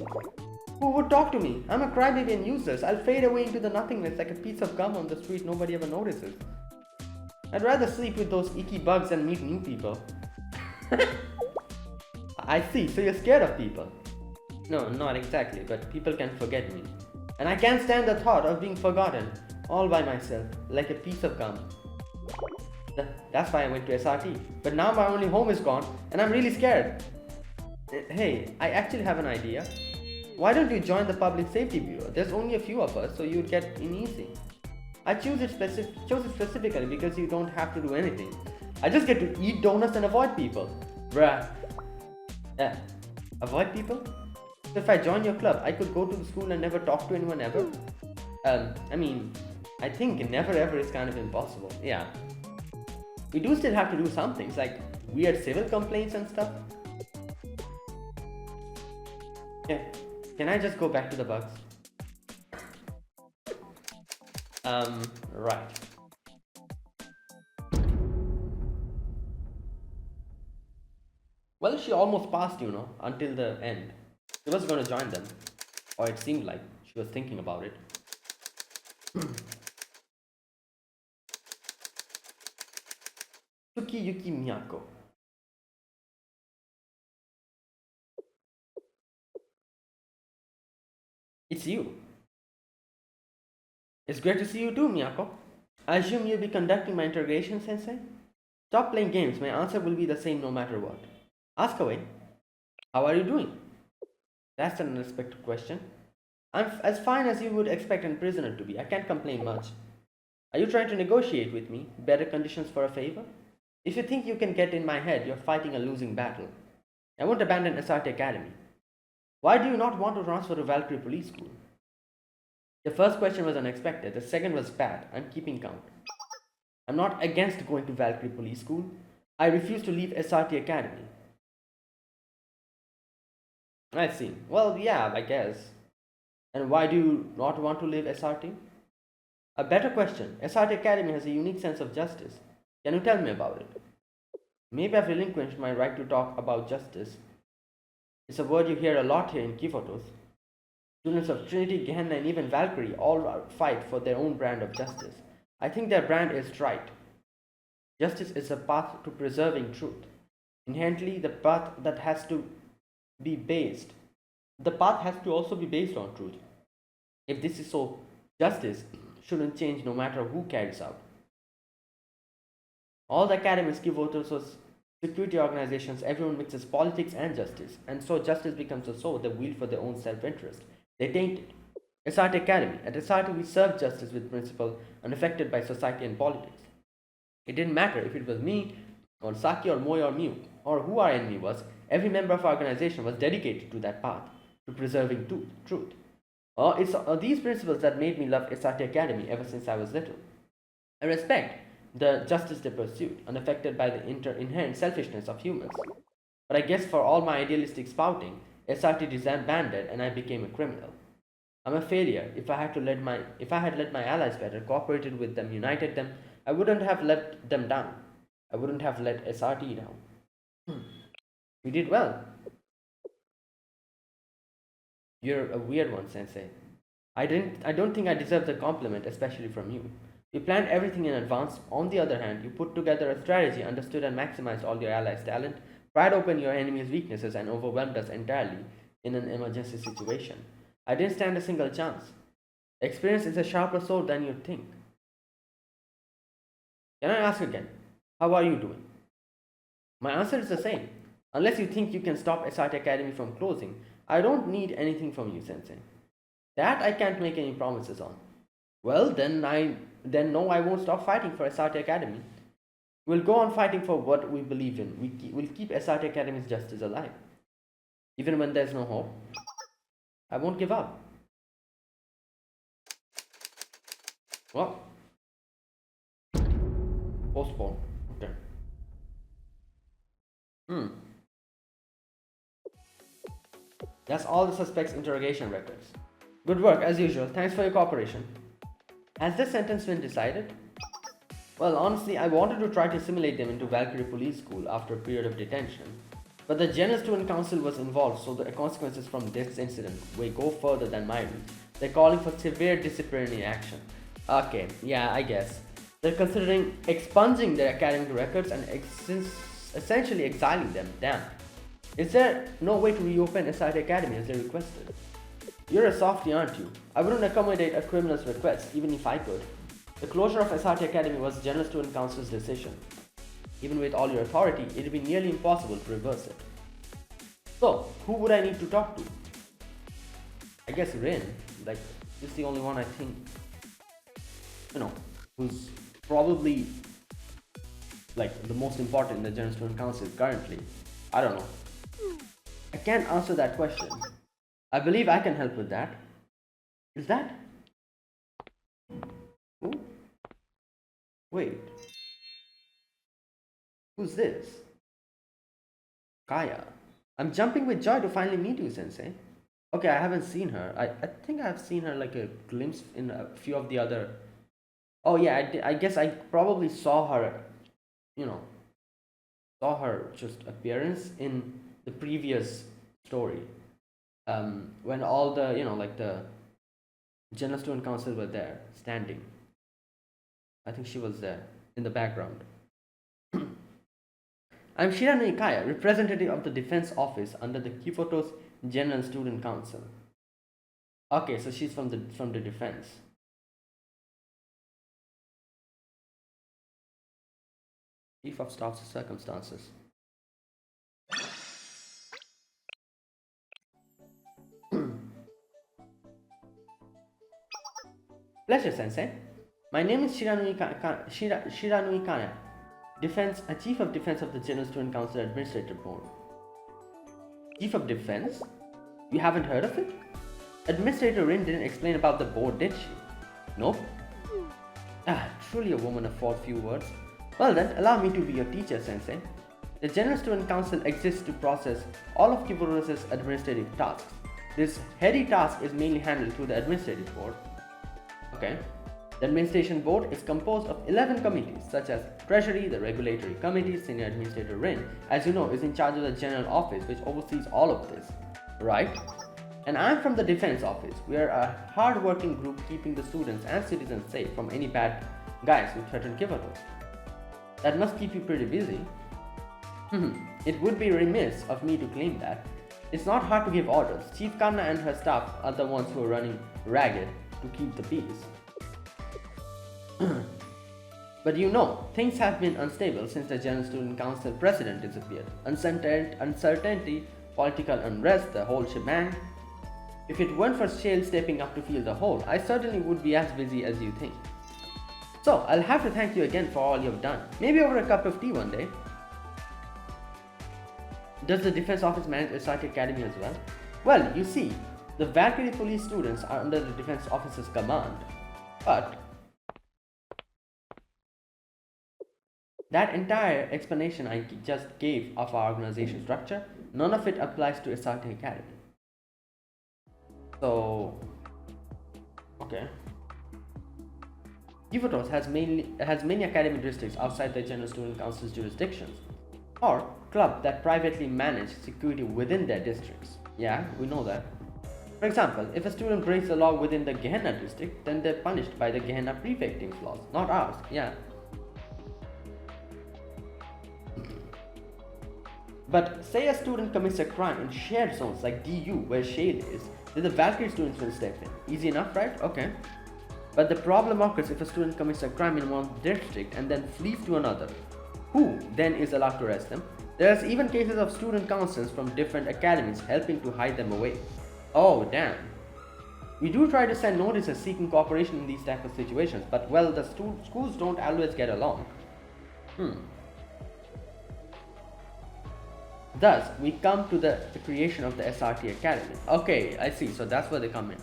who would talk to me? I'm a crybaby and useless. I'll fade away into the nothingness like a piece of gum on the street nobody ever notices. I'd rather sleep with those icky bugs and meet new people. I see, so you're scared of people. No, not exactly, but people can forget me. And I can't stand the thought of being forgotten all by myself, like a piece of gum. That's why I went to SRT. But now my only home is gone, and I'm really scared. Hey, I actually have an idea. Why don't you join the Public Safety Bureau? There's only a few of us, so you'd get in easy. I chose it specifically because you don't have to do anything. I just get to eat donuts and avoid people. Bruh. Yeah. Avoid people? So if I join your club, I could go to the school and never talk to anyone ever? I think never ever is kind of impossible. Yeah. We do still have to do some things like weird civil complaints and stuff. Yeah. Can I just go back to the bugs? Right. Well, she almost passed, until the end. She was gonna join them. Or it seemed like she was thinking about it. Tsukiyuki Miyako. It's you. It's great to see you too, Miyako. I assume you'll be conducting my interrogation, Sensei? Stop playing games, my answer will be the same no matter what. Ask away. How are you doing? That's an unexpected question. I'm as fine as you would expect a prisoner to be. I can't complain much. Are you trying to negotiate with me? Better conditions for a favor? If you think you can get in my head, you're fighting a losing battle. I won't abandon SRT Academy. Why do you not want to transfer to Valkyrie Police School? The first question was unexpected. The second was bad. I'm keeping count. I'm not against going to Valkyrie Police School. I refuse to leave SRT Academy. I see. Well, yeah, I guess. And why do you not want to leave SRT? A better question. SRT Academy has a unique sense of justice. Can you tell me about it? Maybe I've relinquished my right to talk about justice. It's a word you hear a lot here in Kivotos. Students of Trinity, Gehenna, and even Valkyrie all fight for their own brand of justice. I think their brand is right. Justice is a path to preserving truth. Inherently, the path has to also be based on truth. If this is so, justice shouldn't change no matter who carries out. All the academies give votos security organizations, everyone mixes politics and justice, and so justice becomes a sword they wield for their own self-interest. They taint it. SRT Academy. At SRT we serve justice with principle, unaffected by society and politics. It didn't matter if it was me, or Saki, or Moy, or Mew, or who our enemy was, every member of our organization was dedicated to that path, to preserving truth. It's these principles that made me love SRT Academy ever since I was little. I respect the justice they pursued, unaffected by the inherent selfishness of humans. But I guess for all my idealistic spouting, SRT disbanded and I became a criminal. I'm a failure. If I had led my allies better, cooperated with them, united them, I wouldn't have let them down. I wouldn't have let SRT down. You did well. You're a weird one, Sensei. I don't think I deserve the compliment, especially from you. You planned everything in advance. On the other hand, you put together a strategy, understood and maximized all your allies' talent, pried open your enemy's weaknesses, and overwhelmed us entirely in an emergency situation. I didn't stand a single chance. Experience is a sharper sword than you'd think. Can I ask again? How are you doing? My answer is the same. Unless you think you can stop SRT Academy from closing, I don't need anything from you, Sensei. That I can't make any promises on. Well, then no, I won't stop fighting for SRT Academy. We'll go on fighting for what we believe in. We'll keep SRT Academy's justice alive. Even when there's no hope, I won't give up. Well, postpone. Okay. That's all the suspects' interrogation records. Good work, as usual. Thanks for your cooperation. Has the sentence been decided? Well, honestly, I wanted to try to assimilate them into Valkyrie Police School after a period of detention. But the General Student Council was involved, so the consequences from this incident will go further than my reach. They're calling for severe disciplinary action. Okay, yeah, I guess. They're considering expunging their academic records and essentially exiling them. Damn. Is there no way to reopen SRT Academy as they requested? You're a softie, aren't you? I wouldn't accommodate a criminal's request, even if I could. The closure of SRT Academy was General Student Council's decision. Even with all your authority, it would be nearly impossible to reverse it. So, who would I need to talk to? I guess Rin, like, is the only one I think, who's probably, like, the most important in the General Student Council currently. I don't know. I can't answer that question. I believe I can help with that. Is that? Who? Wait. Who's this? Kaya. I'm jumping with joy to finally meet you, Sensei. Okay, I haven't seen her. I think I've seen her like a glimpse in a few of the other... Oh yeah, I guess I probably saw her, saw her just appearance in the previous story. When all the, like the General Student Council were there, standing. I think she was there, in the background. I'm Shiranui Kaya, representative of the Defense Office under the Kyoto's General Student Council. Okay, so she's from the defense. Chief of Staff's circumstances. Pleasure, Sensei. My name is Shiranui Kaya, Chief of Defense of the General Student Council Administrative Board. Chief of Defense? You haven't heard of it? Administrator Rin didn't explain about the board, did she? Nope. Truly a woman of few words. Well then, allow me to be your teacher, Sensei. The General Student Council exists to process all of Kyoto's administrative tasks. This heady task is mainly handled through the Administrative Board. Okay. The Administration Board is composed of 11 committees, such as Treasury, the Regulatory Committee. Senior Administrator Rin, as you know, is in charge of the General Office, which oversees all of this. Right? And I'm from the Defense Office. We are a hard-working group keeping the students and citizens safe from any bad guys who threaten Kyoto. That must keep you pretty busy. It would be remiss of me to claim that. It's not hard to give orders. Chief Kanna and her staff are the ones who are running ragged to keep the peace. But things have been unstable since the General Student Council president disappeared. Uncertainty, political unrest, the whole shebang. If it weren't for Shale stepping up to fill the hole, I certainly would be as busy as you think. So, I'll have to thank you again for all you've done. Maybe over a cup of tea one day. Does the Defense Office manage SRT Academy as well? Well, you see, the Valkyrie police students are under the Defense Office's command. But that entire explanation I just gave of our organization structure, none of it applies to SRT Academy. So, okay. Kyoto has many academic districts outside the General Student Council's jurisdictions, or clubs that privately manage security within their districts. Yeah, we know that. For example, if a student breaks the law within the Gehenna district, then they're punished by the Gehenna prefecting laws, not ours. Yeah. But say a student commits a crime in shared zones like DU, where Shade is, then the Valkyrie students will step in. Easy enough, right? Okay. But the problem occurs if a student commits a crime in one district and then flees to another. Who then is allowed to arrest them? There's even cases of student councils from different academies helping to hide them away. Oh damn. We do try to send notices seeking cooperation in these type of situations, but well, the schools don't always get along. Thus, we come to the creation of the SRT Academy. Okay, I see, so that's where they come in.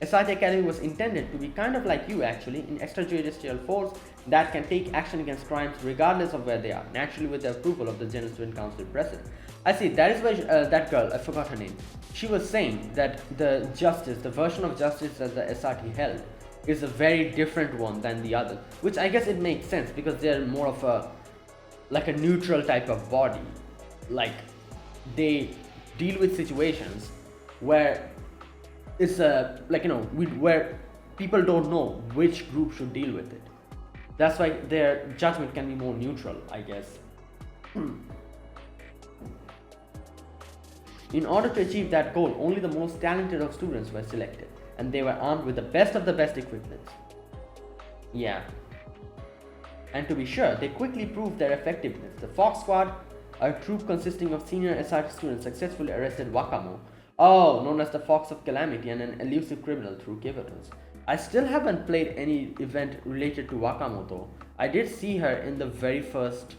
SRT Academy was intended to be kind of like you actually, an extrajudicial force that can take action against crimes regardless of where they are, naturally with the approval of the General Student Council president. I see, that is why that girl, I forgot her name, she was saying that the version of justice that the SRT held is a very different one than the other, which I guess it makes sense because they're more of a neutral type of body. Like, they deal with situations where it's where people don't know which group should deal with it. That's why their judgment can be more neutral, I guess. In order to achieve that goal, only the most talented of students were selected, and they were armed with the best of the best equipment. Yeah. And to be sure, they quickly proved their effectiveness. The Fox Squad, a troop consisting of senior SRT students, successfully arrested Wakamo, known as the Fox of Calamity, and an elusive criminal through Caerbannog. I still haven't played any event related to Wakamo though. I did see her in the very first,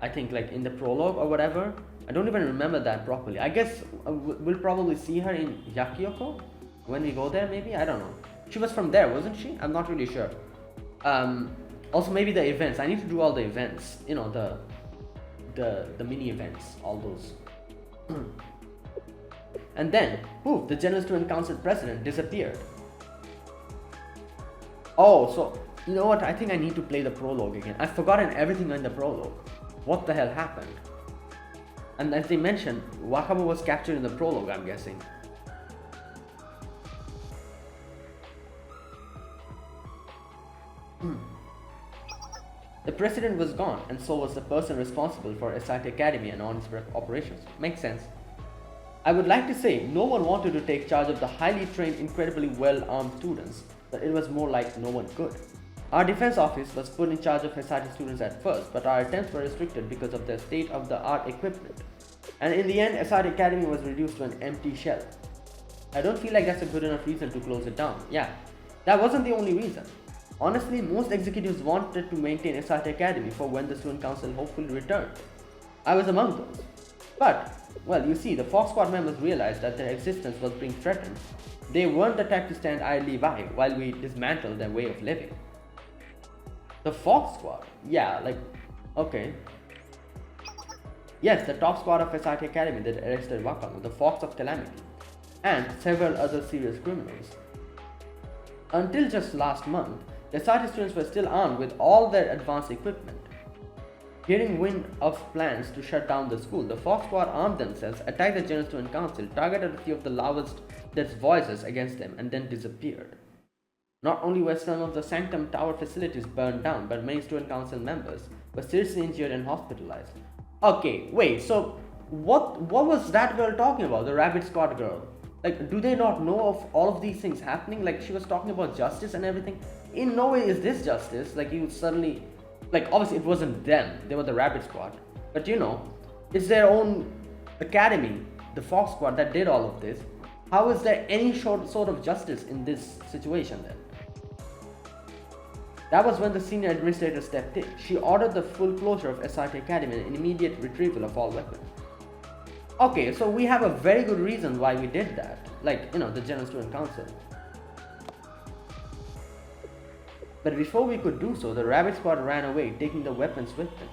I think like in the prologue or whatever. I don't even remember that properly. I guess we'll probably see her in Yakyoko when we go there maybe? I don't know. She was from there, wasn't she? I'm not really sure. Also maybe the events. I need to do all the events. You know, the mini events, all those. And then, poof, the General Student Council president disappeared. Oh, so you know what? I think I need to play the prologue again. I've forgotten everything in the prologue. What the hell happened? And as they mentioned, Wakamo was captured in the prologue, I'm guessing. The president was gone, and so was the person responsible for SIT Academy and on its operations. Makes sense. I would like to say no one wanted to take charge of the highly trained, incredibly well-armed students, but it was more like no one could. Our defense office was put in charge of SIT students at first, but our attempts were restricted because of their state-of-the-art equipment. And in the end, SIT Academy was reduced to an empty shell. I don't feel like that's a good enough reason to close it down. Yeah, that wasn't the only reason. Honestly, most executives wanted to maintain SIT Academy for when the student council hopefully returned. I was among those. But, well, you see, the Fox Squad members realized that their existence was being threatened. They weren't the type to stand idly by while we dismantled their way of living. The Fox Squad? Yeah, like, okay. Yes, the top squad of SIT Academy that arrested Wakamo, the Fox of Calamity, and several other serious criminals. Until just last month, the SIT students were still armed with all their advanced equipment. Hearing wind of plans to shut down the school, the Fox Squad armed themselves, attacked the General Student Council, targeted a few of the loudest voices against them, and then disappeared. Not only were some of the Sanctum Tower facilities burned down, but many Student Council members were seriously injured and hospitalized. Okay, wait, so what was that girl talking about, the Rabbit Squad girl? Like, do they not know of all of these things happening? Like, she was talking about justice and everything. In no way is this justice. Like, you suddenly... Like, obviously it wasn't them. They were the Rabbit Squad. But you know, it's their own academy, the Fox Squad, that did all of this. How is there any sort of justice in this situation then? That was when the senior administrator stepped in. She ordered the full closure of SIT Academy and an immediate retrieval of all weapons. Okay, so we have a very good reason why we did that. Like, you know, the General Student Council. But before we could do so, the Rabbit Squad ran away, taking the weapons with them.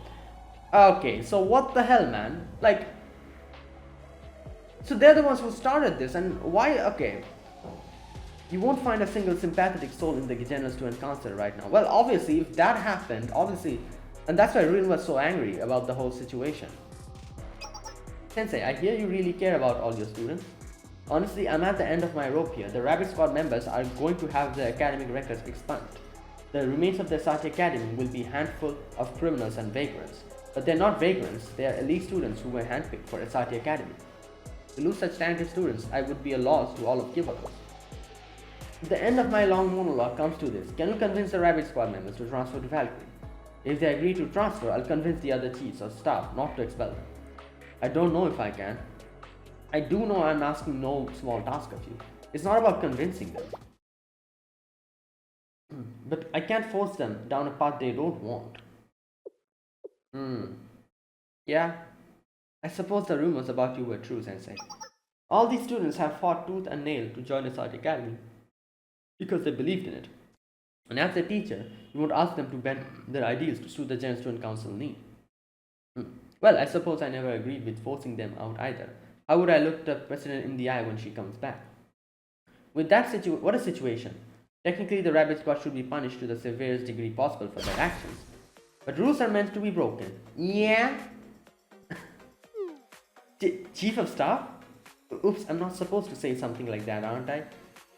Okay, so what the hell, man? Like, so they're the ones who started this, and why? Okay, you won't find a single sympathetic soul in the General Student Council right now. Well, obviously, if that happened, obviously, and that's why Rin was so angry about the whole situation. Sensei, I hear you really care about all your students. Honestly, I'm at the end of my rope here. The Rabbit Squad members are going to have their academic records expunged. The remains of the SIT Academy will be a handful of criminals and vagrants. But they're not vagrants, they are elite students who were handpicked for SIT Academy. To lose such talented students, I would be a loss to all of Caerbannog. The end of my long monologue comes to this. Can you convince the Rabbit Squad members to transfer to Valkyrie? If they agree to transfer, I'll convince the other chiefs or staff not to expel them. I don't know if I can. I do know I'm asking no small task of you. It's not about convincing them. But I can't force them down a path they don't want. Yeah. I suppose the rumors about you were true, Sensei. All these students have fought tooth and nail to join the SIT Academy because they believed in it. And as a teacher, you won't ask them to bend their ideals to suit the General Student Council need. Well, I suppose I never agreed with forcing them out either. How would I look the president in the eye when she comes back? With that what a situation. Technically, the Rabbit Squad should be punished to the severest degree possible for their actions. But rules are meant to be broken. Yeah? Chief of Staff? Oops, I'm not supposed to say something like that, aren't I?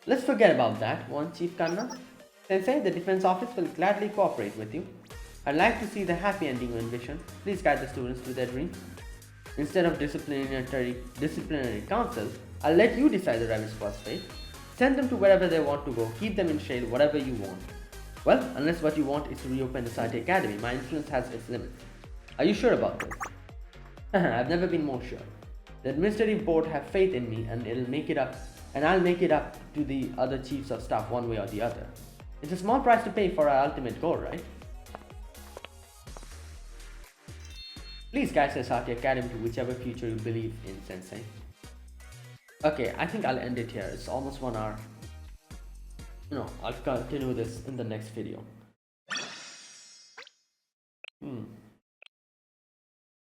Let's forget about that one, Chief Kanna. Sensei, the defense office will gladly cooperate with you. I'd like to see the happy ending you envision. Please guide the students to their dreams. Instead of disciplinary council, I'll let you decide the rabbit's first fate. Send them to wherever they want to go, keep them in shade, whatever you want. Well, unless what you want is to reopen the Sati Academy, my influence has its limits. Are you sure about this? I've never been more sure. The administrative board have faith in me, and I'll make it up to the other chiefs of staff one way or the other. It's a small price to pay for our ultimate goal, right? Please guide the Sati Academy to whichever future you believe in, Sensei. Okay, I think I'll end it here. It's almost 1 hour. I'll continue this in the next video.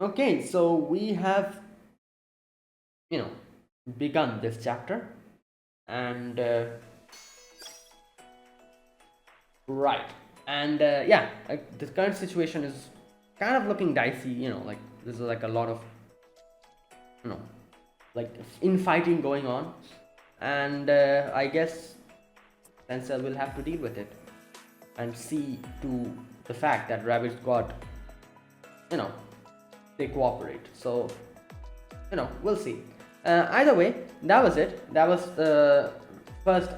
Okay, so we have, begun this chapter, and the current situation is kind of looking dicey. Like there's like a lot of, like infighting going on, and I guess Sensei will have to deal with it and see to the fact that rabbits got, they cooperate. So we'll see. Either way, that was it. That was the first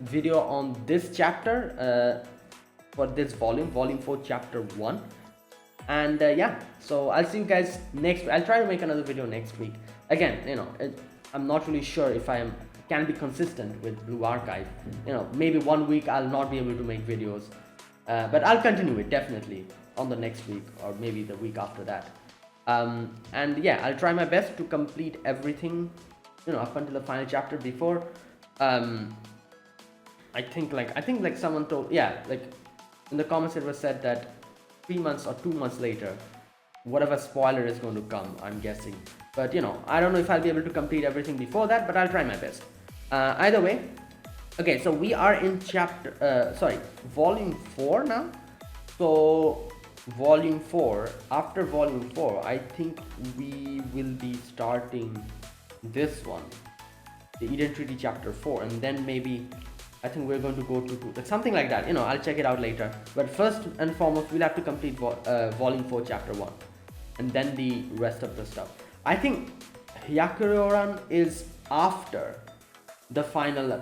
video on this chapter for this volume 4, chapter 1. And so I'll see you guys next. I'll try to make another video next week. Again, I'm not really sure if I can be consistent with Blue Archive. Maybe 1 week I'll not be able to make videos, but I'll continue it definitely on the next week, or maybe the week after that. And yeah, I'll try my best to complete everything, up until the final chapter before. I think like someone told, like in the comments it was said that 3 months or 2 months later, whatever spoiler is going to come, I'm guessing. But I don't know if I'll be able to complete everything before that, but I'll try my best. Either way, okay, so we are in volume 4 now. So volume 4, after volume 4, I think we will be starting this one, the Eden Treaty chapter 4, and then maybe I think we're going to go to something like that. I'll check it out later. But first and foremost, we'll have to complete volume 4 chapter 1, and then the rest of the stuff. I think Hyakuroran is after the final,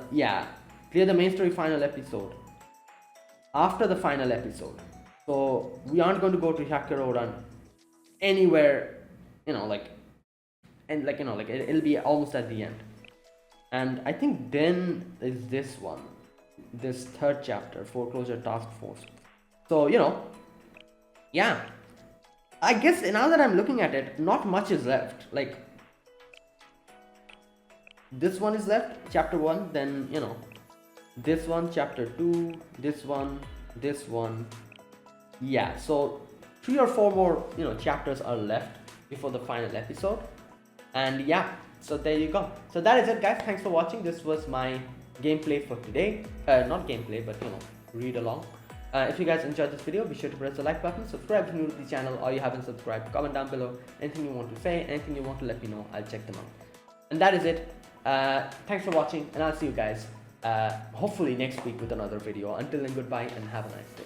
clear the main story final episode, after the final episode. So we aren't going to go to Hyakuroran anywhere, it'll be almost at the end. And I think then is this one, this third chapter, Foreclosure Task Force. So I guess now that I'm looking at it, not much is left. Like this one is left, chapter 1, then this one, chapter 2, this one. So 3 or 4 more chapters are left before the final episode. And so there you go. So that is it, guys. Thanks for watching. This was my gameplay for today. Not gameplay, but read along. If you guys enjoyed this video, be sure to press the like button, subscribe if you're new to the channel, or you haven't subscribed, comment down below anything you want to say, anything you want to let me know. I'll check them out. And that is it. Thanks for watching, and I'll see you guys hopefully next week with another video. Until then, goodbye and have a nice day.